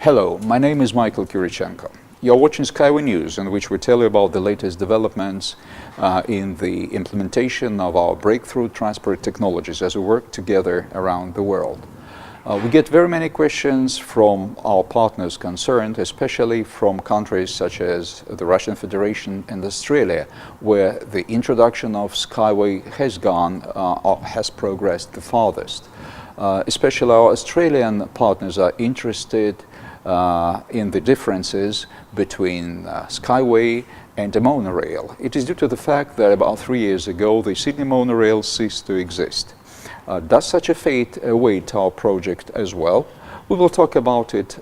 Hello, my name is Michael Kirichenko. You're watching SkyWay News, in which we tell you about the latest developments in the implementation of our breakthrough transport technologies as we work together around the world. We get very many questions from our partners concerned, especially from countries such as the Russian Federation and Australia, where the introduction of SkyWay has progressed the farthest. Especially our Australian partners are interested in the differences between SkyWay and a monorail. It is due to the fact that about 3 years ago the Sydney monorail ceased to exist. Does such a fate await our project as well? We will talk about it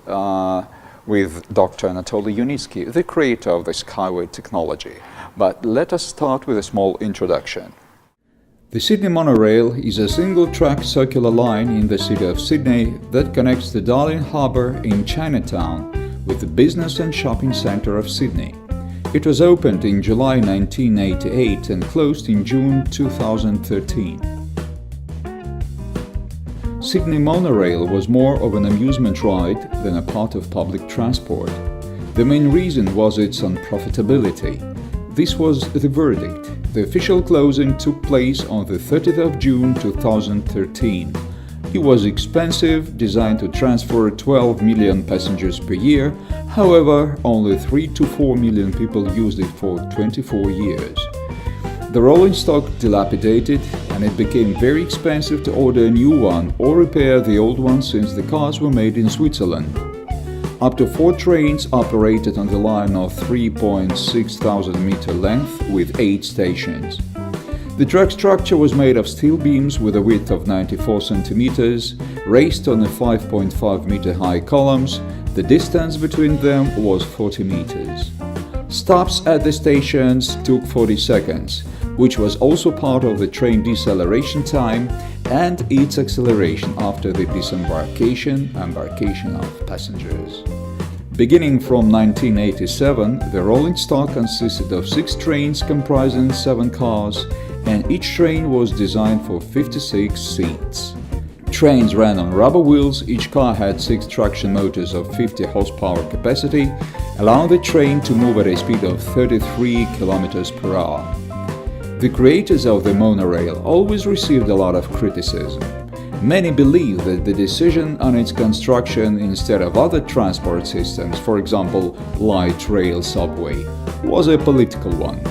with Dr. Anatoly Yunitsky, the creator of the SkyWay technology. But let us start with a small introduction. The Sydney monorail is a single-track circular line in the city of Sydney that connects the Darling Harbour in Chinatown with the business and shopping centre of Sydney. It was opened in July 1988 and closed in June 2013. Sydney monorail was more of an amusement ride than a part of public transport. The main reason was its unprofitability. This was the verdict. The official closing took place on the 30th of June 2013. It was expensive, designed to transfer 12 million passengers per year. However, only 3 to 4 million people used it for 24 years. The rolling stock dilapidated, and it became very expensive to order a new one or repair the old one since the cars were made in Switzerland. Up to 4 trains operated on the line of 3,600 meter length with 8 stations. The track structure was made of steel beams with a width of 94 centimeters, raised on the 5.5 meter high columns. The distance between them was 40 meters. Stops at the stations took 40 seconds, which was also part of the train deceleration time and its acceleration after the embarkation of passengers. Beginning from 1987, the rolling stock consisted of 6 trains comprising 7 cars, and each train was designed for 56 seats. Trains ran on rubber wheels. Each car had 6 traction motors of 50 horsepower capacity, allowing the train to move at a speed of 33 km per hour. The creators of the monorail always received a lot of criticism. Many believe that the decision on its construction instead of other transport systems, for example, light rail subway, was a political one.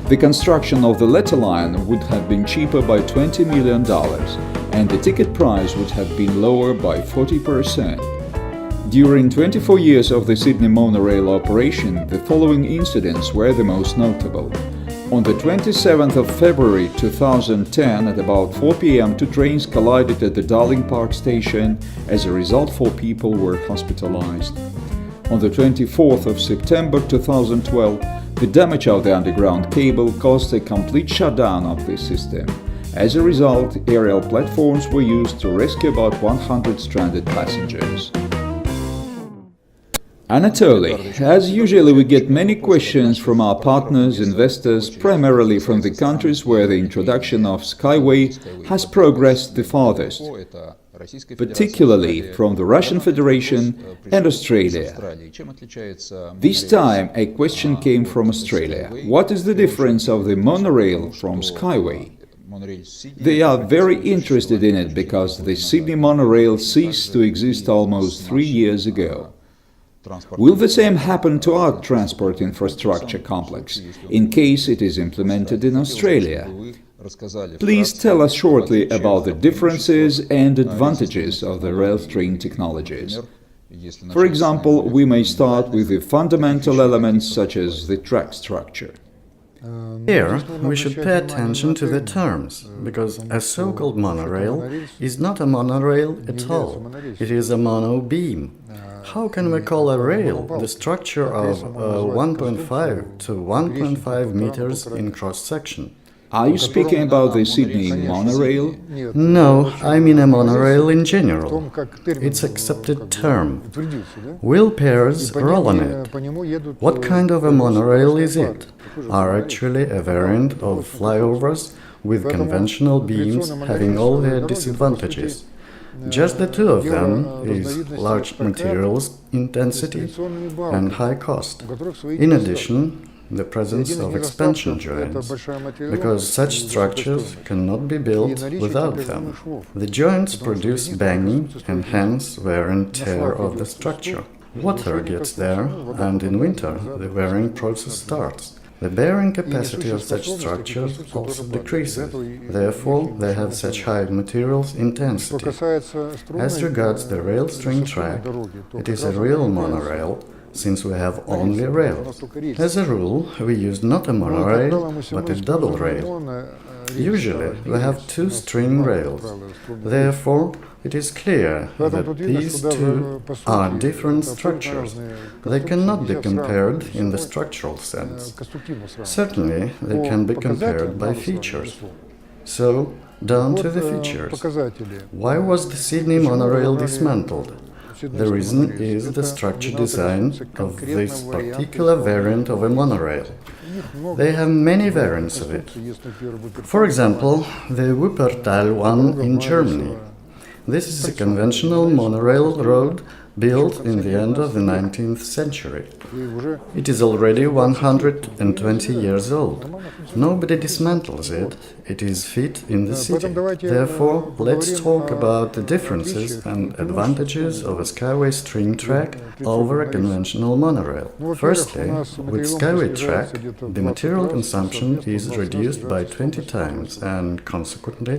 The construction of the latter line would have been cheaper by $20 million, and the ticket price would have been lower by 40%. During 24 years of the Sydney monorail operation, the following incidents were the most notable. On the 27th of February 2010, at about 4 p.m., 2 trains collided at the Darling Park station. As a result, 4 people were hospitalized. On the 24th of September 2012, the damage of the underground cable caused a complete shutdown of the system. As a result, aerial platforms were used to rescue about 100 stranded passengers. Anatoly, as usually we get many questions from our partners, investors, primarily from the countries where the introduction of SkyWay has progressed the farthest, particularly from the Russian Federation and Australia. This time a question came from Australia. What is the difference of the monorail from SkyWay? They are very interested in it because the Sydney monorail ceased to exist almost 3 years ago. Will the same happen to our transport infrastructure complex, in case it is implemented in Australia? Please tell us shortly about the differences and advantages of the rail train technologies. For example, we may start with the fundamental elements such as the track structure. Here, we should pay attention to the terms, because a so-called monorail is not a monorail at all. It is a mono-beam. How can we call a rail the structure of 1.5 to 1.5 meters in cross-section? Are you speaking about the Sydney monorail? No, I mean a monorail in general. It's accepted term. Wheel pairs roll on it. What kind of a monorail is it? Are actually a variant of flyovers with conventional beams having all their disadvantages. Just the two of them is large materials intensity and high cost. In addition, the presence of expansion joints, because such structures cannot be built without them. The joints produce banging and hence wear and tear of the structure. Water gets there, and in winter the wearing process starts. The bearing capacity of such structures also decreases, therefore they have such high materials intensity. As regards the rail string track, it is a real monorail, since we have only rails. As a rule, we use not a monorail, but a double rail. Usually, we have two string rails. Therefore, it is clear that these two are different structures. They cannot be compared in the structural sense. Certainly, they can be compared by features. So, down to the features. Why was the Sydney monorail dismantled? The reason is the structure design of this particular variant of a monorail. They have many variants of it. For example, the Wuppertal one in Germany. This is a conventional monorail road built in the end of the 19th century. It is already 120 years old. Nobody dismantles it, it is fit in the city. Therefore, let's talk about the differences and advantages of a SkyWay string track over a conventional monorail. Firstly, with SkyWay track, the material consumption is reduced by 20 times and, consequently,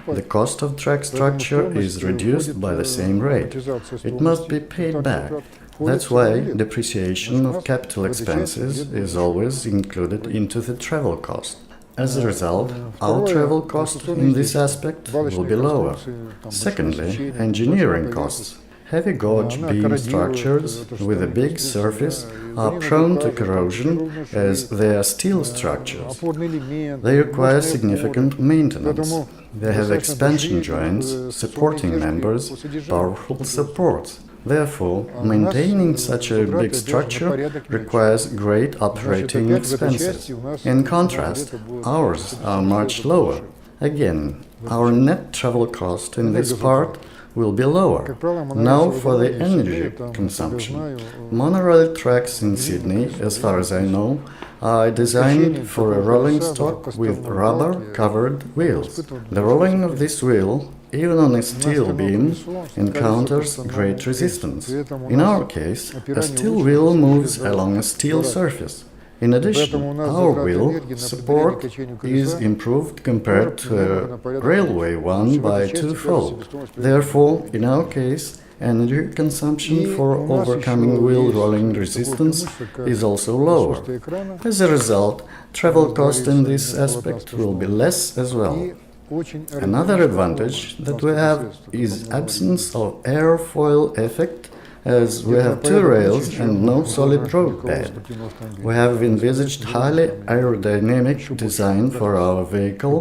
the cost of track structure is reduced by the same rate. It must be paid back. That's why depreciation of capital expenses is always included into the travel cost. As a result, our travel cost in this aspect will be lower. Secondly, engineering costs. Heavy gauge beam structures with a big surface are prone to corrosion as they are steel structures. They require significant maintenance. They have expansion joints, supporting members, powerful supports. Therefore, maintaining such a big structure requires great operating expenses. In contrast, ours are much lower. Again, our net travel cost in this part will be lower. Now for the energy consumption. Monorail tracks in Sydney, as far as I know, are designed for a rolling stock with rubber-covered wheels. The rolling of this wheel, even on a steel beam, encounters great resistance. In our case, a steel wheel moves along a steel surface. In addition, our wheel support is improved compared to a railway one by twofold. Therefore, in our case, energy consumption for overcoming wheel rolling resistance is also lower. As a result, travel cost in this aspect will be less as well. Another advantage that we have is absence of airfoil effect, as we have two rails and no solid road bed. We have envisaged highly aerodynamic design for our vehicle,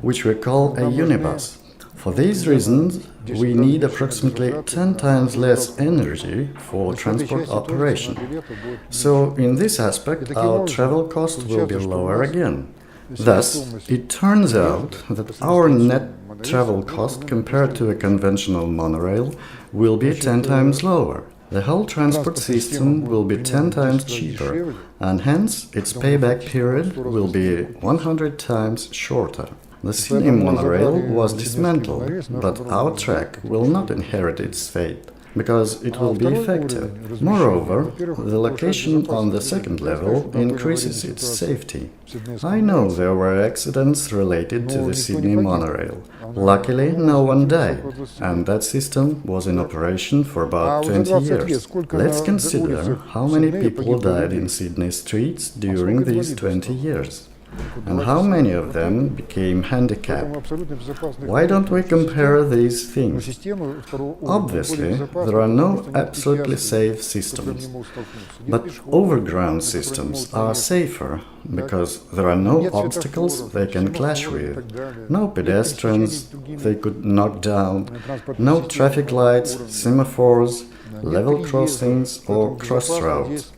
which we call a unibus. For these reasons, we need approximately 10 times less energy for transport operation. So, in this aspect, our travel cost will be lower again. Thus, it turns out that our net travel cost compared to a conventional monorail will be 10 times lower. The whole transport system will be 10 times cheaper, and hence its payback period will be 100 times shorter. The Sydney monorail was dismantled, but our track will not inherit its fate, because it will be effective. Moreover, the location on the second level increases its safety. I know there were accidents related to the Sydney monorail. Luckily, no one died, and that system was in operation for about 20 years. Let's consider how many people died in Sydney streets during these 20 years. And how many of them became handicapped? Why don't we compare these things? Obviously, there are no absolutely safe systems, but overground systems are safer because there are no obstacles they can clash with, no pedestrians they could knock down, no traffic lights, semaphores, level crossings or crossroads.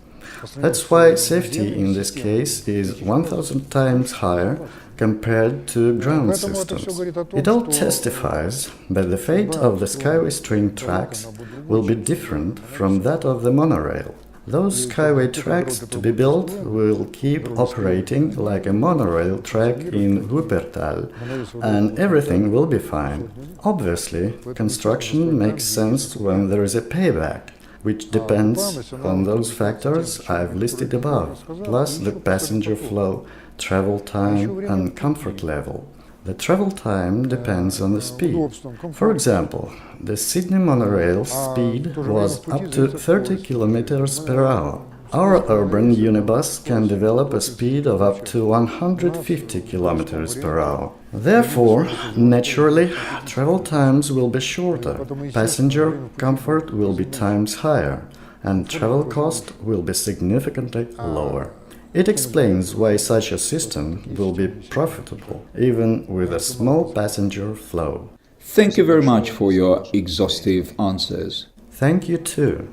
That's why safety in this case is 1000 times higher compared to ground systems. It all testifies that the fate of the Skyway string tracks will be different from that of the monorail. Those Skyway tracks to be built will keep operating like a monorail track in Wuppertal, and everything will be fine. Obviously, construction makes sense when there is a payback, which depends on those factors I've listed above, plus the passenger flow, travel time and comfort level. The travel time depends on the speed. For example, the Sydney monorail speed was up to 30 km per hour. Our urban unibus can develop a speed of up to 150 km per hour. Therefore, naturally, travel times will be shorter, passenger comfort will be times higher, and travel cost will be significantly lower. It explains why such a system will be profitable, even with a small passenger flow. Thank you very much for your exhaustive answers. Thank you too.